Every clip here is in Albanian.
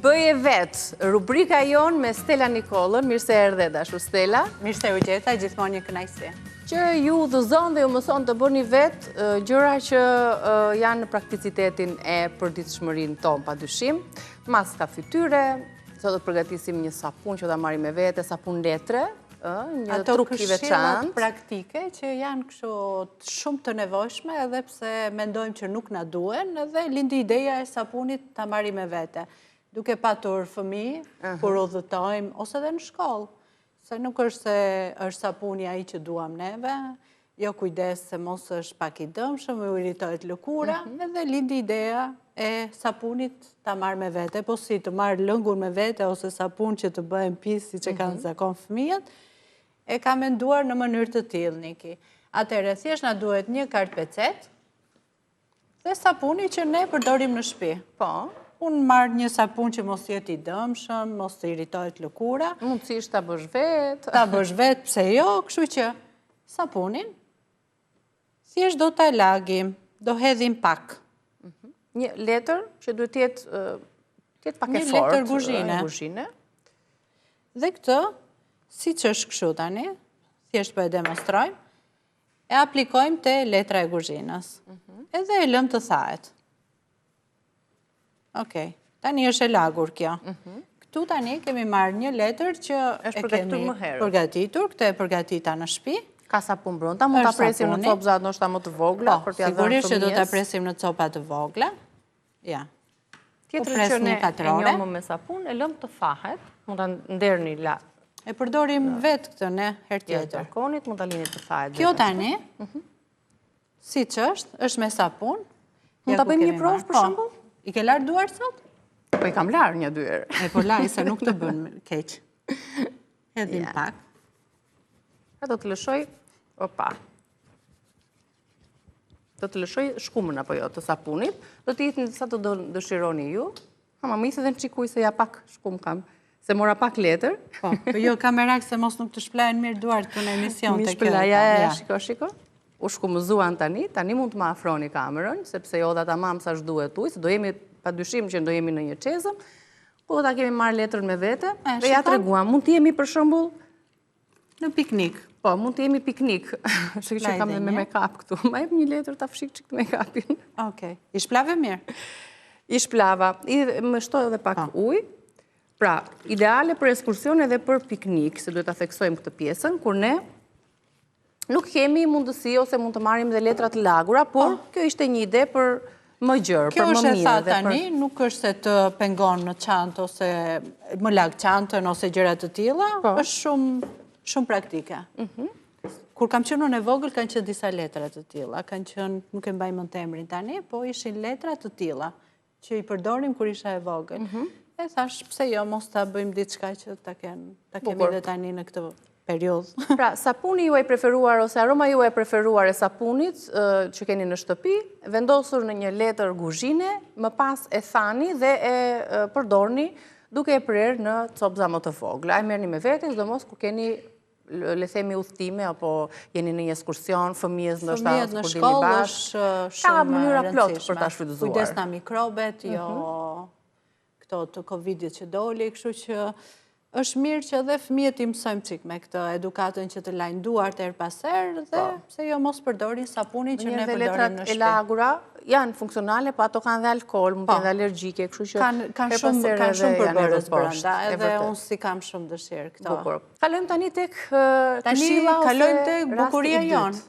Bëje vetë, rubrika jonë me Stella Nikollën, mirë se erdhe dashur Stella. Mirë se u gjeta, gjithmonë një kënaqësi. Që ju udhëzon dhe ju mëson të bëni vetë gjëra që janë në prakticitetin e përditshmërinë tonë, padyshim. Maska fytyre, sot do të përgatisim një sapun që ta marrim me vete, sapun letre, një truk i veçantë. Ato praktike që janë kështu shumë të nevojshme edhe pse mendojmë që nuk na duhen, edhe lindi ideja e sapunit ta marrim me vete. Duke patur fëmijë, kur udhëtojmë, ose edhe në shkollë. Se nuk është se është sapuni ai që duam neve, jo kujdes se mos është pak i dëmshëm, u irritohet lëkura, edhe lindi ideja e sapunit ta marrë me vete, po si të marrë lëngun me vete, ose sapun që të bëhen pis, si që kanë zakon fëmijët, e ka menduar në mënyrë të tillë, Niki. Atëherë, thjesht na duhet një kartpecet dhe sapuni që ne përdorim në shtëpi. Po. Unë marrë një sapun që mos jetë i dëmshëm, mos të irritohet lëkura. Mundësisht ta bësh vetë. Ta bësh vetë, pse jo, kështu që sapunin, thjesht do ta lagim, do hedhim pak. Një letër që duhet tjetë pak e fortë. Një letër guzhine. Dhe këtë, si që është kështu tani, thjesht po e demonstrojmë, e aplikojmë te letra e guzhinës. Edhe e lëm të thahet. Okej, tani është e lagur kjo. Këtu tani kemi marrë një letër që është përgatitur më herët. Përgatitur, këtë e përgatita në shtëpi. Ka sapun brenda, mund ta presim në copza ndoshta më të vogla për t'ia dhënë fëmijës. Sigurisht që do ta presim në copa të vogla. Ja. Tjetër që ne e njohëm me sapun, e lëm të fahet, mund ta nderni la. E përdorim vetë këtë ne herë tjetër. Balkonit mund ta lini të fahet. Kjo tani, siç është me sapun. Mund ta bëjmë një provë për shembull? I ke larë duar sot? Po i kam larë një dyër. E po laj se nuk të bën keq. Hedhim pak. Do të lëshoj, opa. Do të lëshoj shkumën apo jo të sapunit. Do të jitni sa të dëshironi ju. Ma misë edhe në qikuj se ja pak shkumë kam. Se mora pak letër. Po jo kamerak se mos nuk të shplajnë mirë duart të në emision të kjo. Shiko. U shkumëzuan tani mund të ma afroni kamerën, sepse jo dhe ta mamë sa shduhet uj, se do jemi, pa dyshim që do jemi në një qezëm, ku do ta kemi marrë letrën me vete, dhe ja të reguam. Mund të jemi për shembull në piknik. Po, mund të jemi piknik. Shikë që kam dhe me make-up këtu. Ma jep një letër ta fshik që këtë make-upin. Okej. I shplave mirë? I shplava. Më shtoj edhe pak uj. Pra, ideale për ekskursion edhe për piknik, se duhet ta theksojmë këtë pjesën, kur ne nuk kemi mundësi ose mund të marrim dhe letra të lagura, por kjo ishte një ide për më gjërë, për më mirë. Kjo është e tha tani, nuk është se të pengon në çantë ose më lag çantën ose gjëra të tilla, është shumë praktike. Kur kam qenë në vogël kanë qenë disa letra të tilla, kanë qenë, nuk e mbaj mend emrin tani, po ishin letra të tilla që i përdorim kur isha e vogël. E thash, pse jo mos ta bëjmë diçka që ta kemi edhe tani në këtë periudhë. Pra, sapuni juaj preferuar ose aroma juaj preferuar e sapunit që keni në shtëpi, vendosur në një letër guzhine, më pas e thani dhe e përdorni duke e prerë në copza më të vogla. E merrni me vete, sidomos kur keni le themi udhëtime apo jeni në një ekskursion, fëmijët ndoshta në shkollë është shumë mënyra plot për ta shfrytëzuar. Kujdesna mikrobet, jo këto të Covidit që doli, kështu që është mirë që edhe fëmijët i mësojmë çik me këtë edukatën që të lajnë duart her pas herë dhe pse jo mos përdorin sapunin që ne përdorim në shtëpi. E lagura janë funksionale, po ato kanë dhe alkool, mund të jenë alergjike, kështu që kanë shumë përbërës brenda, edhe unë si kam shumë dëshirë këto. Bukur. Kalojmë tani tek këshilla ose kalojmë tek bukuria jonë.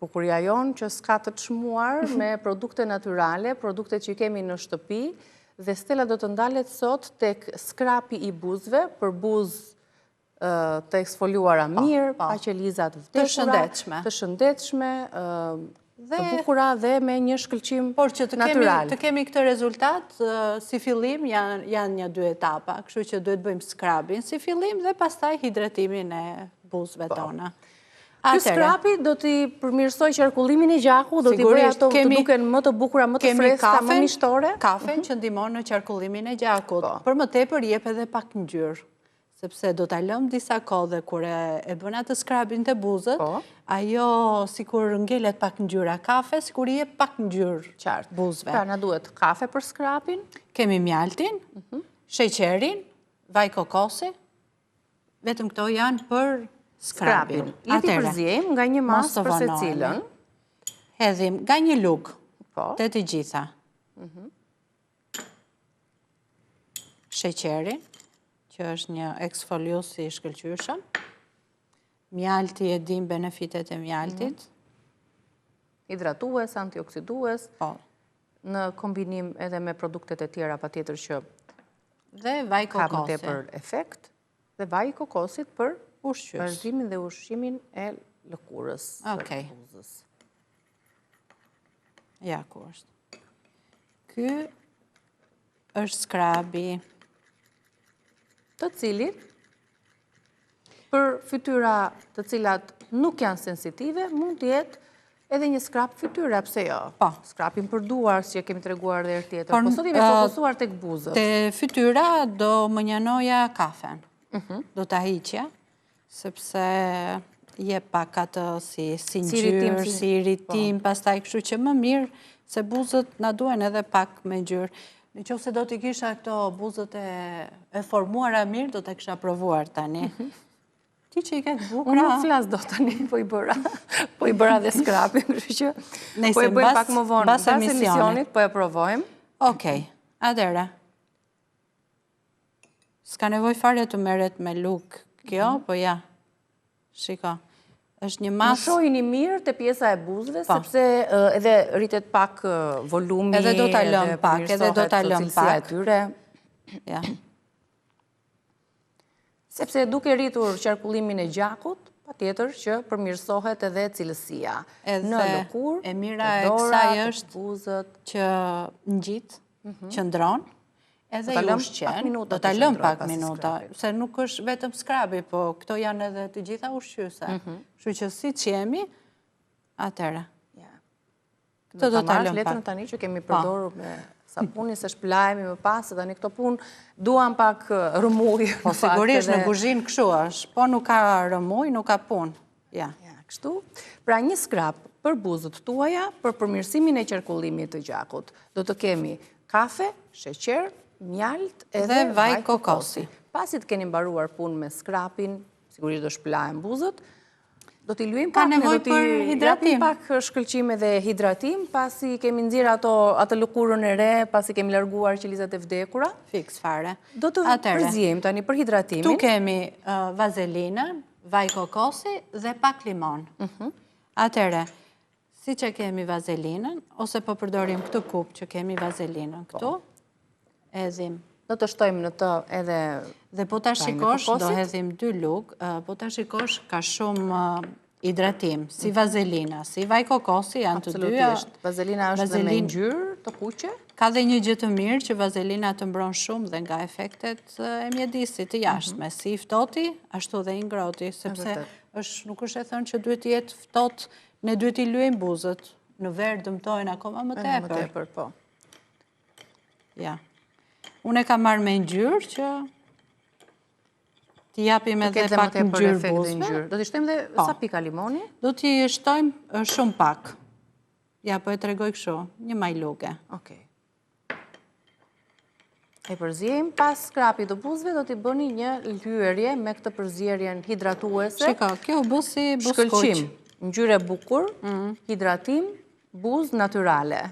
Bukuria jonë që s'ka të çmuar me produkte natyrale, produkte që kemi në shtëpi. Dhe Stella do të ndalet sot tek skrapi i buzëve, për buzë të eksfoliuara mirë, pa qelizat vdekura, të shëndetshme, të bukura dhe me një shkëlqim natyral. Të kemi këtë rezultat, si fillim janë një 2 etapa, kështu që duhet bëjmë skrabin si fillim dhe pastaj hidratimin e buzëve tona. Ky skrapi do t'i përmirësoj qarkullimin e gjakut, do t'i bëj ato të duken më të bukura, më të freskëta, më mishtore. Kafen që ndihmon në qarkullimin e gjakut. Për më tepër jep edhe pak ngjyrë, sepse do ta lëm disa kohë dhe kur e bën atë skrabin të buzët, ajo si kur ngelet pak ngjyra kafe, si kur i jep pak ngjyrë buzëve. Pra, na duhet kafe për skrapin. Kemi mjaltin, sheqerin, vaj kokosi, vetëm këto janë për skrapin. Le t'i përzijmë nga një masë për secilën. Hedhim nga një lugë, të të gjitha. Sheqerin, që është një eksfolius i shkëlqyshëm. Mjalti e dim benefitet e mjaltit. Hidratues, antioksidues. Në kombinim edhe me produktet e tjera patjetër që dhe vaj ka më kokosi. tepër efekt. Dhe vaj kokosit për ushqys. vazhdimin dhe ushqimin e lëkurës. Okej. Ja, ku është. Ky është skrabi. Të cilit, për fytyra të cilat nuk janë sensitive, mund të jetë edhe një skrap fytyra, pse jo? Po. Skrapin për duar, si që kemi treguar dhe tjetër. Po sot jemi fokusuar tek buzët. Te fytyra do më njanoja kafen. Do ta hiqja, sepse je pak atë si ngjyrë, si iritim, pastaj kështu që më mirë se buzët na duhen edhe pak me ngjyrë. Në qoftë se do t'i kisha këto buzët e formuara mirë, do t'a kisha provuar tani. Ti që i ke të bukra... Unë nuk flas do tani, po i bëra dhe skrapin, kështu që po e bëjmë pak më vonë. Bas emisionit, po e provojmë. Okej, atëherë. S'ka nevoj fare të merret me luk kjo, po ja, shiko. është një masë... Më shojini mirë të pjesa e buzëve, sepse edhe rritet pak volumi, edhe do t'a lëm pak, edhe do t'a lëm pak. Ja. Sepse duke rritur qarkullimin e gjakut, patjetër që përmirësohet edhe cilësia. Në lëkurë, e mira e kësaj është buzët, që ngjit, qëndron, edhe i ushqen, do t'a lëm pak minuta, se nuk është vetëm skrabi, po këto janë edhe të gjitha ushqyse. Kështu që si që jemi, atëre. Këto do t'a lëm pak. Letrën tani që kemi përdorur me sapuni, se shplajemi më pas, dhe një këto punë duan pak rëmuj. Po sigurisht në kuzhinë kështu është, po nuk ka rëmuj, nuk ka punë. Ja, kështu. Pra një skrap për buzët tuaja, për përmirësimin e qarkullimit të gjakut. Do të kemi kafe, sheqer, mjalt edhe vaj kokosi. Pasi të keni mbaruar punë me skrapin, sigurisht do shplahen buzët, do t'i luajmë pak, nevoj për hidratim, pak shkëlqim edhe hidratim, pasi kemi nxjerr atë lëkurën e re, pasi kemi larguar qelizat e vdekura. Fiks fare. Do të përziejmë tani për hidratimin. Tu kemi vazelinën, vaj kokosi dhe pak limon. Atëre, si që kemi vazelinën, ose po përdorim këtë kup që kemi vazelinën këtu, edhim. Do të shtojmë në të edhe... Dhe po ta shikosh, do hedhim 2 lugë, po ta shikosh ka shumë hidratim, si vazelina, si vaj kokosi, janë të dyja. Absolutisht. Vazelina është dhe me ngjyrë të kuqe. Ka dhe një gjë të mirë që vazelina të mbron shumë dhe nga efektet e mjedisit të jashtme, si ftohti, ashtu dhe i ngroti, sepse nuk është e thënë që duhet jetë ftohtë, ne duhet i luajmë buzët, në verë dëmtojnë akoma më tepër. Po. Ja. Unë e ka marrë me ngjyrë që t'i japim edhe pak ngjyrë buzëve. Do t'i shtojmë dhe sa pika limoni? Do t'i shtojmë shumë pak. Ja, po e tregoj kështu, një majluge. Okej. E përzijmë, pas skrapit të buzëve, do t'i bëni një lyerje me këtë përzierjen hidratuese. Shiko, kjo buzë si buzë shkëlqim, ngjyrë e bukur, hidratim, buzë natyrale.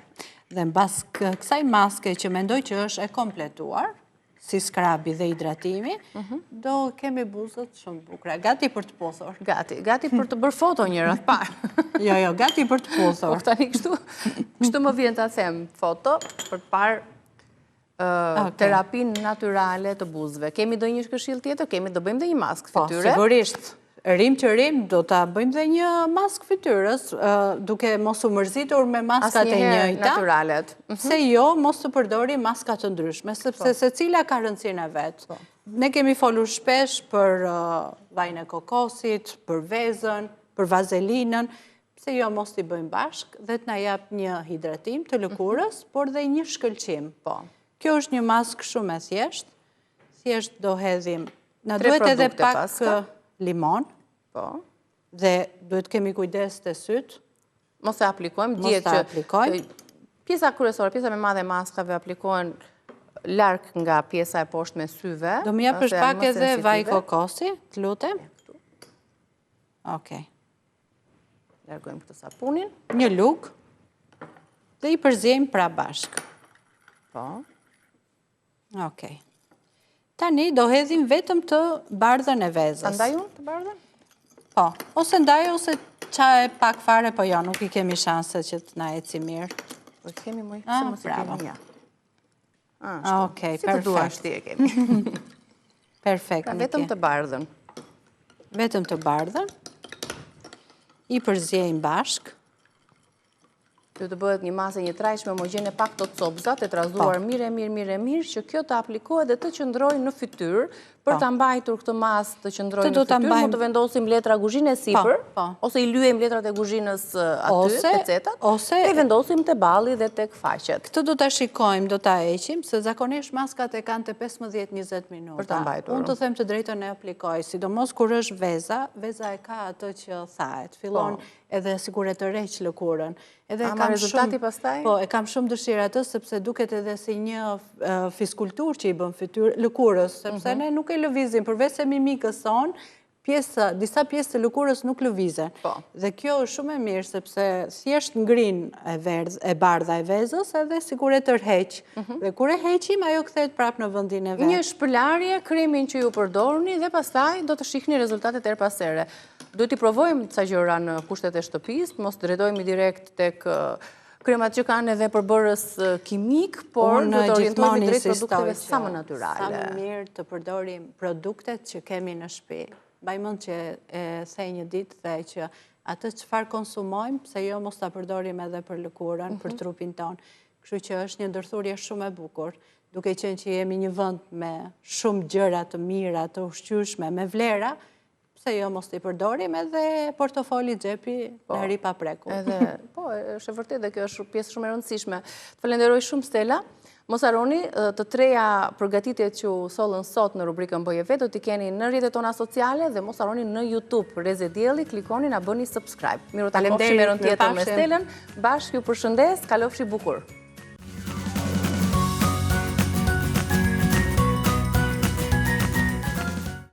Dhe në bas kësaj maske që mendoj që është e kompletuar, si skrabi dhe hidratimi, do kemi buzët shumë bukra. Gati për të posur. Gati për të bërë foto njëra parë. Jo, gati për të posur. Por tani kështu më vjen të them foto për të parë terapin natyrale të buzëve. Kemi do një këshill tjetër, do bëjmë dhe një maskë fytyre. Po, sigurisht. Rim që rim, do të bëjmë dhe një maskë fytyrës, duke mos u mërzitur me maskat e njëjta. Naturalet. Se jo, mos të përdori maskat të ndryshme, sepse se cila ka rëndësinë e vetë. Ne kemi folur shpesh për vajin e kokosit, për vezën, për vazelinën, se jo mos t'i bëjmë bashkë dhe t'na jap një hidratim të lëkurës, por dhe një shkëlqim. Kjo është një maskë shumë e thjeshtë. Thjesht do hedhim. Na duhet edhe pak limon. Dhe duhet kemi kujdes të sytë. Mos e aplikojmë. Mos ta aplikojmë. Pjesa kryesore, pjesa me madhe maskave aplikohen larg nga pjesa e poshtë me syve. Do më japësh pak edhe vaj kokosi, të lutem. Okej. Largojmë këtë sapunin. Një lugë. Dhe i përzjejmë pra bashkë. Po. Okej. Tani do hedhim vetëm të bardhën e vezës. Ta ndaj unë të bardhën? Po. Ose ndaj ose qaj pak fare, po jo, nuk i kemi shanse që të na eci mirë. Po kemi më se mos i kemi ja. Okej, si të duash ti e kemi. Perfekt. Vetëm të bardhën. Vetëm të bardhën. I përzjejmë bashkë. Të bëhet një masë një trajshme homogjene pak të copëzat e trazuar mirë, që kjo të aplikohet dhe të qëndroj në fytyrë. Për të mbajtur këtë masë të qëndroj në fytyrë, mund të vendosim letra guzhinë e sipër, ose i lyejmë letrat e guzhinës aty, pecetat, dhe i vendosim të balli dhe të këfaqet. Këtë do të shikojmë, do të eqim, se zakonisht maskat e kanë të 15-20 minuta. Për të mbajtur. Unë të them të drejtën e aplikoj, sidomos kur është veza e ka atë që thahet, fillon edhe sigur e të req lëkurën. Ama rezultati pastaj? Po, e kam shumë dëshirë atë, sepse duket edhe si një fiskultur që i bën fytyrë lëkurës, sepse ne nuk e lëvizim, përveç se mimikës son, disa pjesë të lëkurës nuk lëvizen. Dhe kjo është shumë e mirë, sepse thjesht ngrin e bardha e vezës, edhe sigur e tërheq. Dhe kur e heqim, ajo kthehet prap në vendin e vet. Një shpëlarje, kremin që ju përdorni, dhe pastaj do të shihni rezultatet her pas here. Duhet i provojmë ca gjëra në kushtet e shtëpisë, mos drejtojmë direkt tek kremat që kanë edhe përbërës kimik, por do të orientojmë drejt produkteve sa më natyrale. Sa më mirë të përdorim produktet që kemi në shtëpi. Bajmën që e thej një ditë dhe që atë çfarë konsumojmë, pse jo mos ta përdorim edhe për lëkurën, për trupin ton. Kështu që është një ndërthurje shumë e bukur, duke qenë që jemi një vend me shumë gjëra të mira, të ushqyeshme, me vlera, pse jo mos t'i përdorim edhe portofoli xhepi në ri pa prekur. Po, është e vërtet dhe kjo është pjesë shumë e rëndësishme. Të falenderoj shumë Stella. Mos harroni të treja përgatitjet që u sollën sot në rubrikën Bëje Vet, do t'i keni në rrjetet tona sociale dhe mos harroni në YouTube Reze Dielli, klikoni na bëni subscribe. Miru takofshi me rënd tjetër me Stellën. Bashkë ju përshëndes, kalofshi bukur.